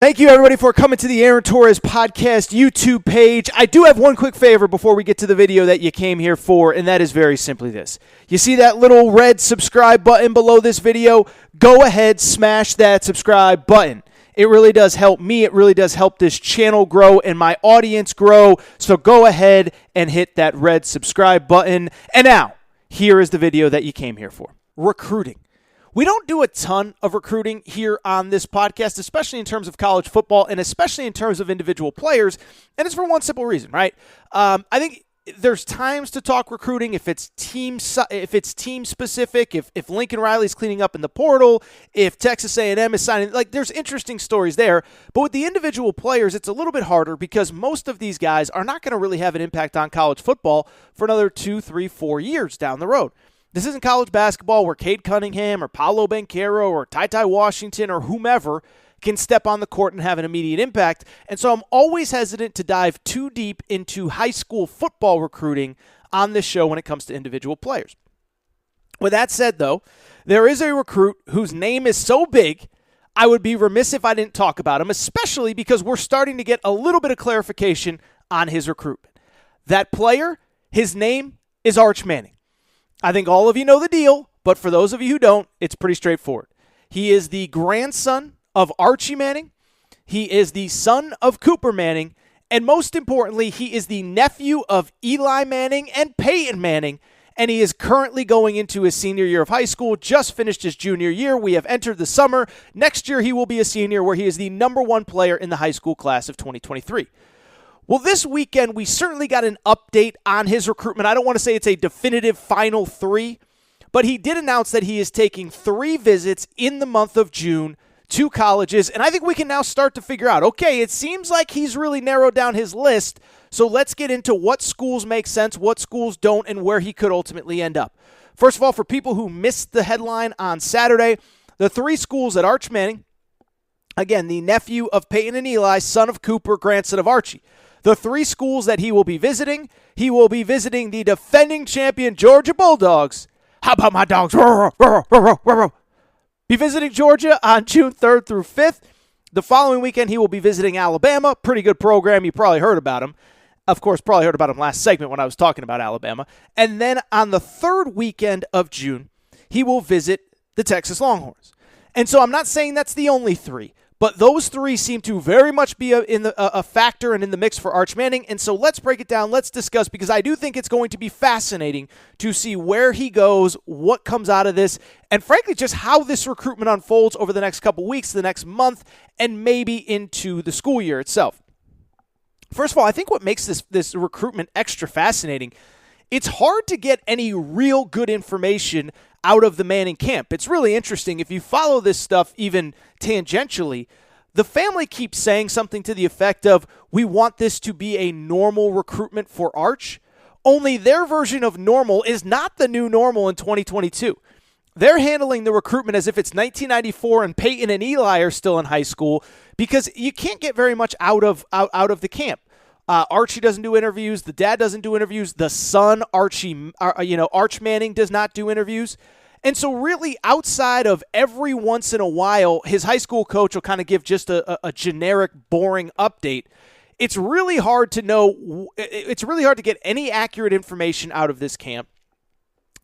Thank you, everybody, for coming to the Aaron Torres Podcast YouTube page. I do have one quick favor before we get to the video that you came here for, and that is very simply this. You see that little red subscribe button below this video? Go ahead, smash that subscribe button. It really does help me. It really does help this channel grow and my audience grow. So go ahead and hit that red subscribe button. And now, here is the video that you came here for. Recruiting. We don't do a ton of recruiting here on this podcast, especially in terms of college football and especially in terms of individual players. And it's for one simple reason, right? I think there's times to talk recruiting if it's team specific, if Lincoln Riley's cleaning up in the portal, if Texas A&M is signing, like there's interesting stories there. But with the individual players, it's a little bit harder because most of these guys are not going to really have an impact on college football for another 2, 3, 4 years down the road. This isn't college basketball where Cade Cunningham or Paolo Banchero or Ty Washington or whomever can step on the court and have an immediate impact. And so I'm always hesitant to dive too deep into high school football recruiting on this show when it comes to individual players. With that said, though, there is a recruit whose name is so big, I would be remiss if I didn't talk about him, especially because we're starting to get a little bit of clarification on his recruitment. That player, his name is ARCH Manning. I think all of you know the deal, but for those of you who don't, it's pretty straightforward. He is the grandson of Archie Manning. He is the son of Cooper Manning. And most importantly, he is the nephew of Eli Manning and Peyton Manning. And he is currently going into his senior year of high school, just finished his junior year. We have entered the summer. Next year, he will be a senior where he is the number one player in the high school class of 2023. Well, this weekend, we certainly got an update on his recruitment. I don't want to say it's a definitive final 3, but he did announce that he is taking 3 visits in the month of June to colleges, and I think we can now start to figure out, okay, it seems like he's really narrowed down his list, so let's get into what schools make sense, what schools don't, and where he could ultimately end up. First of all, for people who missed the headline on Saturday, the 3 schools at ARCH Manning, again, the nephew of Peyton and Eli, son of Cooper, grandson of Archie. The 3 schools that he will be visiting the defending champion Georgia Bulldogs. How about my dogs? Be visiting Georgia on June 3rd through 5th. The following weekend, he will be visiting Alabama. Pretty good program. You probably heard about him. Of course, probably heard about him last segment when I was talking about Alabama. And then on the 3rd weekend of June, he will visit the Texas Longhorns. And so I'm not saying that's the only 3. But those 3 seem to very much be a factor and in the mix for ARCH Manning. And so let's break it down. Let's discuss, because I do think it's going to be fascinating to see where he goes, what comes out of this, and frankly, just how this recruitment unfolds over the next couple weeks, the next month, and maybe into the school year itself. First of all, I think what makes this recruitment extra fascinating, it's hard to get any real good information out of the Manning camp. It's really interesting. If you follow this stuff even tangentially, the family keeps saying something to the effect of, we want this to be a normal recruitment for Arch, only their version of normal is not the new normal in 2022. They're handling the recruitment as if it's 1994 and Peyton and Eli are still in high school, because you can't get very much out of the camp. Archie doesn't do interviews. The dad doesn't do interviews. The son, ARCH Manning, does not do interviews. And so really, outside of every once in a while, his high school coach will kind of give just a generic, boring update. It's really hard to know. It's really hard to get any accurate information out of this camp.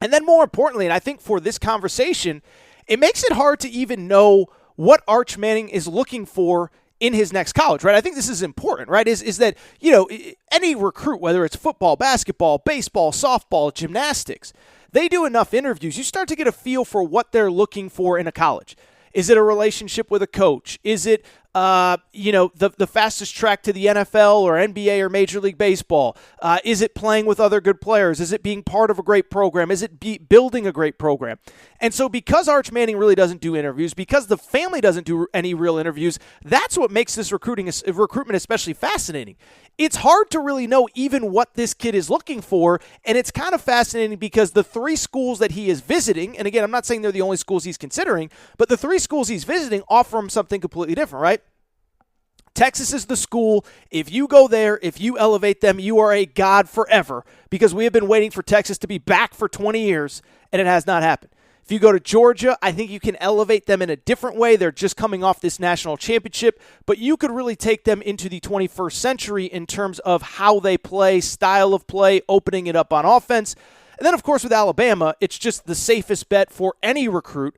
And then more importantly, and I think for this conversation, it makes it hard to even know what ARCH Manning is looking for in his next college, right? I think this is important, right? Is that, any recruit, whether it's football, basketball, baseball, softball, gymnastics, they do enough interviews. You start to get a feel for what they're looking for in a college. Is it a relationship with a coach? Is it, the fastest track to the NFL or NBA or Major League Baseball? Is it playing with other good players? Is it being part of a great program? Is it building a great program? And so because ARCH Manning really doesn't do interviews, because the family doesn't do any real interviews, that's what makes this recruitment especially fascinating. It's hard to really know even what this kid is looking for, and it's kind of fascinating because the 3 schools that he is visiting, and again, I'm not saying they're the only schools he's considering, but the 3 schools he's visiting offer him something completely different, right? Texas is the school. If you go there, if you elevate them, you are a god forever, because we have been waiting for Texas to be back for 20 years, and it has not happened. If you go to Georgia, I think you can elevate them in a different way. They're just coming off this national championship, but you could really take them into the 21st century in terms of how they play, style of play, opening it up on offense. And then, of course, with Alabama, it's just the safest bet for any recruit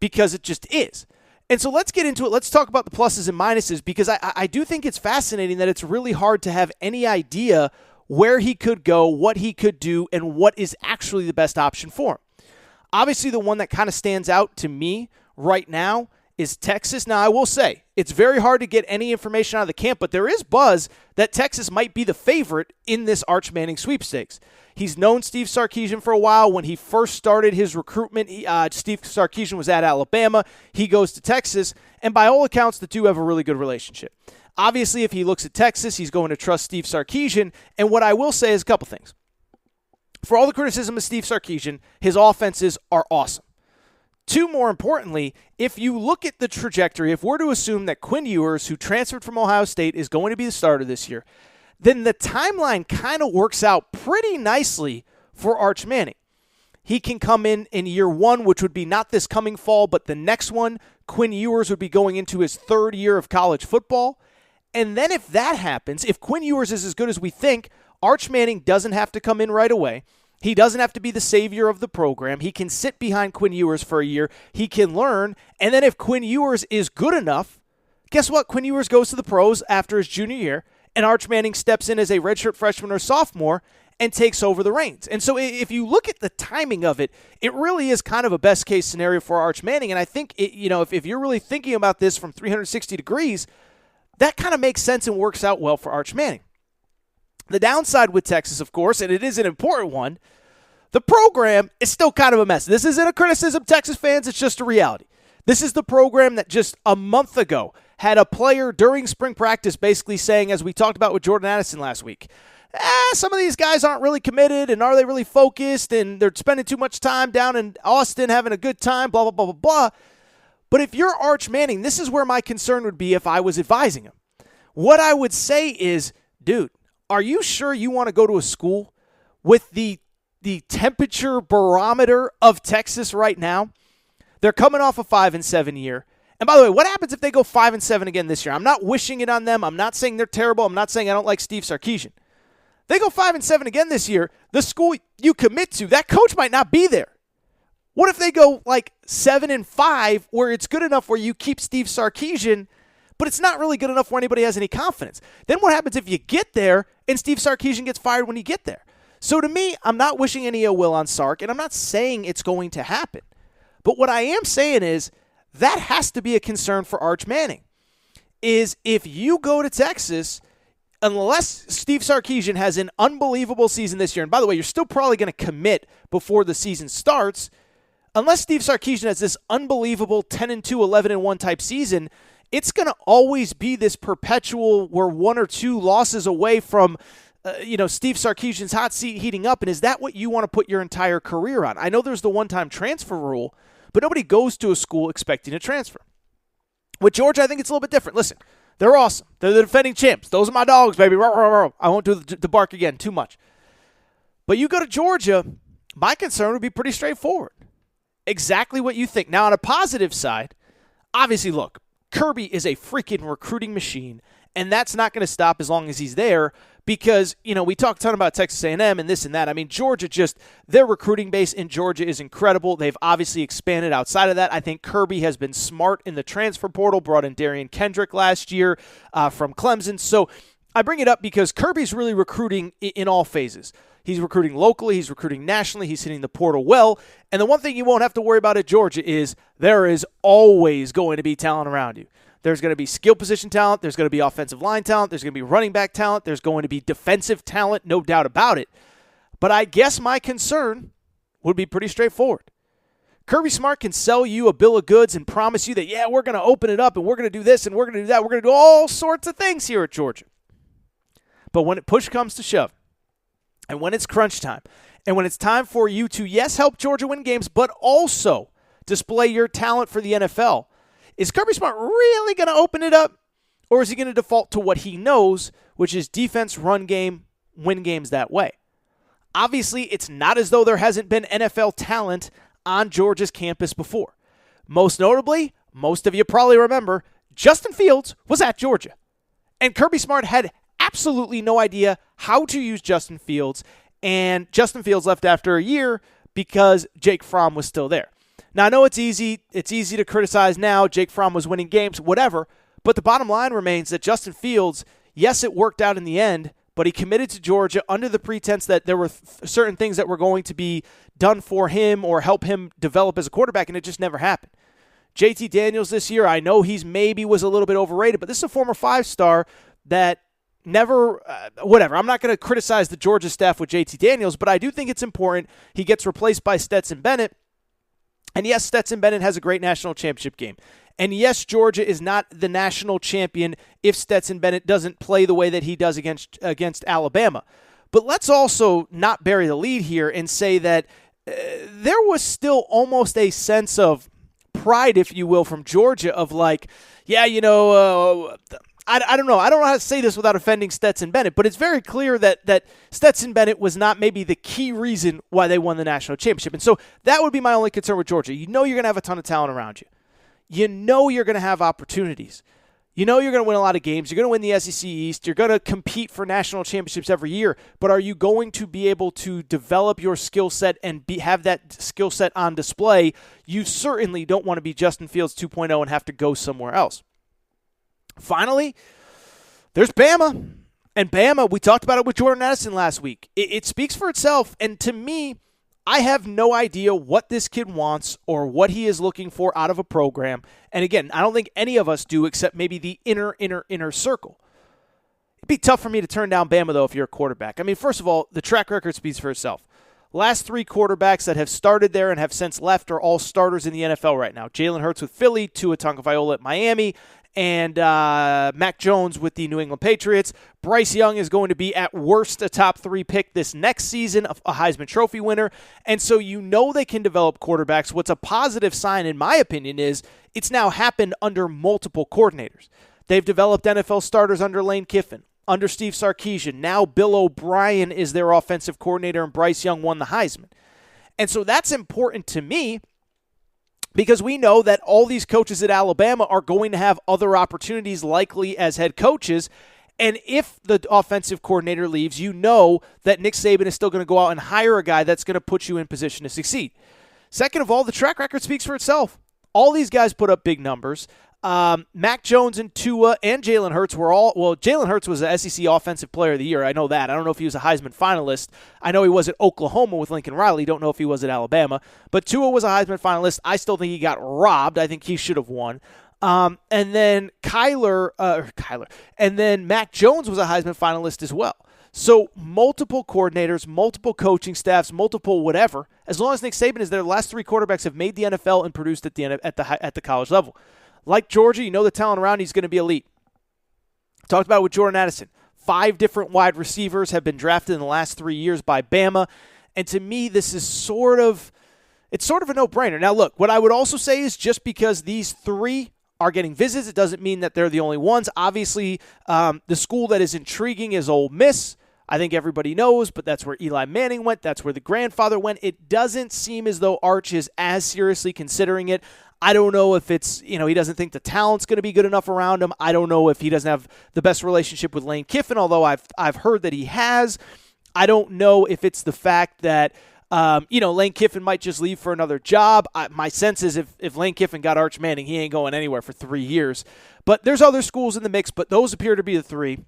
because it just is. And so let's get into it. Let's talk about the pluses and minuses because I do think it's fascinating that it's really hard to have any idea where he could go, what he could do, and what is actually the best option for him. Obviously, the one that kind of stands out to me right now is Texas. Now, I will say, it's very hard to get any information out of the camp, but there is buzz that Texas might be the favorite in this Arch Manning sweepstakes. He's known Steve Sarkisian for a while. When he first started his recruitment, Steve Sarkisian was at Alabama. He goes to Texas, and by all accounts, the two have a really good relationship. Obviously, if he looks at Texas, he's going to trust Steve Sarkisian, and what I will say is a couple things. For all the criticism of Steve Sarkisian, his offenses are awesome. Two, more importantly, if you look at the trajectory, if we're to assume that Quinn Ewers, who transferred from Ohio State, is going to be the starter this year, then the timeline kind of works out pretty nicely for Arch Manning. He can come in year one, which would be not this coming fall, but the next one. Quinn Ewers would be going into his third year of college football. And then if that happens, if Quinn Ewers is as good as we think, Arch Manning doesn't have to come in right away. He doesn't have to be the savior of the program. He can sit behind Quinn Ewers for a year. He can learn. And then if Quinn Ewers is good enough, guess what? Quinn Ewers goes to the pros after his junior year, and Arch Manning steps in as a redshirt freshman or sophomore and takes over the reins. And so if you look at the timing of it, it really is kind of a best-case scenario for Arch Manning. And I think, if you're really thinking about this from 360 degrees, that kind of makes sense and works out well for Arch Manning. The downside with Texas, of course, and it is an important one, the program is still kind of a mess. This isn't a criticism, Texas fans. It's just a reality. This is the program that just a month ago had a player during spring practice basically saying, as we talked about with Jordan Addison last week, some of these guys aren't really committed, and are they really focused, and they're spending too much time down in Austin having a good time, blah, blah, blah, blah, blah. But if you're Arch Manning, this is where my concern would be if I was advising him. What I would say is, dude, are you sure you want to go to a school with the temperature barometer of Texas right now? They're coming off a 5-7 year. And by the way, what happens if they go 5-7 again this year? I'm not wishing it on them. I'm not saying they're terrible. I'm not saying I don't like Steve Sarkisian. They go 5-7 again this year. The school you commit to, that coach might not be there. What if they go like 7-5, where it's good enough where you keep Steve Sarkisian, but it's not really good enough where anybody has any confidence? Then what happens if you get there and Steve Sarkisian gets fired when you get there? So to me, I'm not wishing any ill will on Sark, and I'm not saying it's going to happen. But what I am saying is that has to be a concern for Arch Manning, is if you go to Texas, unless Steve Sarkisian has an unbelievable season this year, and by the way, you're still probably going to commit before the season starts, unless Steve Sarkisian has this unbelievable 10-2, 11-1 type season, it's going to always be this perpetual, we're one or two losses away from Steve Sarkisian's hot seat heating up. And is that what you want to put your entire career on? I know there's the one-time transfer rule, but nobody goes to a school expecting a transfer. With Georgia, I think it's a little bit different. Listen, they're awesome. They're the defending champs. Those are my dogs, baby. I won't do the bark again too much. But you go to Georgia, my concern would be pretty straightforward. Exactly what you think. Now, on a positive side, obviously, look, Kirby is a freaking recruiting machine, and that's not going to stop as long as he's there because, we talk a ton about Texas A&M and this and that. I mean, Georgia their recruiting base in Georgia is incredible. They've obviously expanded outside of that. I think Kirby has been smart in the transfer portal, brought in Darian Kendrick last year from Clemson. So I bring it up because Kirby's really recruiting in all phases. He's recruiting locally. He's recruiting nationally. He's hitting the portal well. And the one thing you won't have to worry about at Georgia is there is always going to be talent around you. There's going to be skill position talent. There's going to be offensive line talent. There's going to be running back talent. There's going to be defensive talent, no doubt about it. But I guess my concern would be pretty straightforward. Kirby Smart can sell you a bill of goods and promise you that, yeah, we're going to open it up and we're going to do this and we're going to do that. We're going to do all sorts of things here at Georgia. But when push comes to shove, and when it's crunch time, and when it's time for you to, yes, help Georgia win games, but also display your talent for the NFL, is Kirby Smart really going to open it up? Or is he going to default to what he knows, which is defense, run game, win games that way? Obviously, it's not as though there hasn't been NFL talent on Georgia's campus before. Most notably, most of you probably remember, Justin Fields was at Georgia. And Kirby Smart had absolutely no idea how to use Justin Fields, and Justin Fields left after a year because Jake Fromm was still there. Now, I know it's easy to criticize now. Jake Fromm was winning games, whatever, but the bottom line remains that Justin Fields, yes, it worked out in the end, but he committed to Georgia under the pretense that there were certain things that were going to be done for him or help him develop as a quarterback, and it just never happened. JT Daniels this year, I know he's maybe was a little bit overrated, but this is a former 5-star that never, whatever. I'm not going to criticize the Georgia staff with JT Daniels, but I do think it's important he gets replaced by Stetson Bennett. And yes, Stetson Bennett has a great national championship game. And yes, Georgia is not the national champion if Stetson Bennett doesn't play the way that he does against Alabama. But let's also not bury the lead here and say that there was still almost a sense of pride, if you will, from Georgia of like, yeah, I don't know. I don't know how to say this without offending Stetson Bennett, but it's very clear that Stetson Bennett was not maybe the key reason why they won the national championship. And so that would be my only concern with Georgia. You know you're going to have a ton of talent around you. You know you're going to have opportunities. You know you're going to win a lot of games. You're going to win the SEC East. You're going to compete for national championships every year. But are you going to be able to develop your skill set and have that skill set on display? You certainly don't want to be Justin Fields 2.0 and have to go somewhere else. Finally, there's Bama. And Bama, we talked about it with Jordan Addison last week. It speaks for itself. And to me, I have no idea what this kid wants or what he is looking for out of a program. And again, I don't think any of us do except maybe the inner circle. It'd be tough for me to turn down Bama, though, if you're a quarterback. I mean, first of all, the track record speaks for itself. Last 3 quarterbacks that have started there and have since left are all starters in the NFL right now. Jalen Hurts with Philly, Tua Tagovailoa at Miami, and Mac Jones with the New England Patriots. Bryce Young is going to be at worst a top 3 pick this next season, a Heisman Trophy winner. And so you know they can develop quarterbacks. What's a positive sign, in my opinion, is it's now happened under multiple coordinators. They've developed NFL starters under Lane Kiffin, under Steve Sarkisian. Now Bill O'Brien is their offensive coordinator, and Bryce Young won the Heisman. And so that's important to me, because we know that all these coaches at Alabama are going to have other opportunities likely as head coaches. And if the offensive coordinator leaves, you know that Nick Saban is still going to go out and hire a guy that's going to put you in position to succeed. Second of all, the track record speaks for itself. All these guys put up big numbers. Mac Jones and Tua and Jalen Hurts were Jalen Hurts was the SEC Offensive Player of the Year. I know that. I don't know if he was a Heisman finalist. I know he was at Oklahoma with Lincoln Riley. Don't know if he was at Alabama. But Tua was a Heisman finalist. I still think he got robbed. I think he should have won. And then and then Mac Jones was a Heisman finalist as well. So multiple coordinators, multiple coaching staffs, multiple whatever. As long as Nick Saban is there, the last 3 quarterbacks have made the NFL and produced at the college level. Like Georgia, you know the talent around, he's going to be elite. Talked about it with Jordan Addison. 5 different wide receivers have been drafted in the last 3 years by Bama. And to me, this is sort of a no-brainer. Now, look, what I would also say is just because these 3 are getting visits, it doesn't mean that they're the only ones. Obviously, the school that is intriguing is Ole Miss. I think everybody knows, but that's where Eli Manning went. That's where the grandfather went. It doesn't seem as though Arch is as seriously considering it. I don't know if it's, he doesn't think the talent's going to be good enough around him. I don't know if he doesn't have the best relationship with Lane Kiffin, although I've heard that he has. I don't know if it's the fact that, Lane Kiffin might just leave for another job. My sense is if Lane Kiffin got Arch Manning, he ain't going anywhere for 3 years. But there's other schools in the mix, but those appear to be the 3.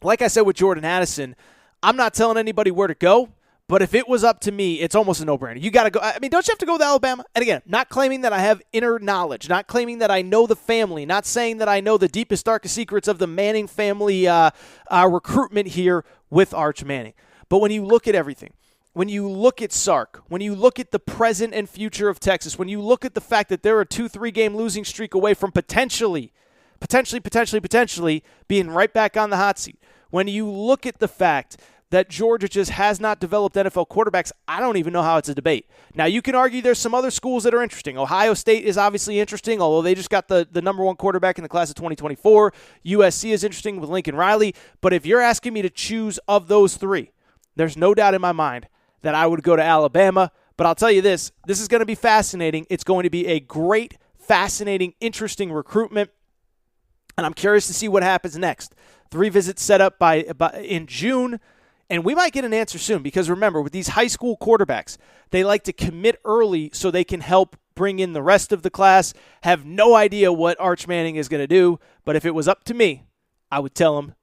Like I said with Jordan Addison, I'm not telling anybody where to go. But if it was up to me, it's almost a no-brainer. You got to go. I mean, don't you have to go to Alabama? And again, not claiming that I have inner knowledge, not claiming that I know the family, not saying that I know the deepest, darkest secrets of the Manning family recruitment here with Arch Manning. But when you look at everything, when you look at Sark, when you look at the present and future of Texas, when you look at the fact that they're a 2-3 game losing streak away from potentially being right back on the hot seat, when you look at the fact that Georgia just has not developed NFL quarterbacks, I don't even know how it's a debate. Now, you can argue there's some other schools that are interesting. Ohio State is obviously interesting, although they just got the number 1 quarterback in the class of 2024. USC is interesting with Lincoln Riley. But if you're asking me to choose of those 3, there's no doubt in my mind that I would go to Alabama. But I'll tell you this is going to be fascinating. It's going to be a great, fascinating, interesting recruitment. And I'm curious to see what happens next. 3 visits set up in June, and we might get an answer soon because remember, with these high school quarterbacks, they like to commit early so they can help bring in the rest of the class. Have no idea what Arch Manning is going to do, but if it was up to me, I would tell him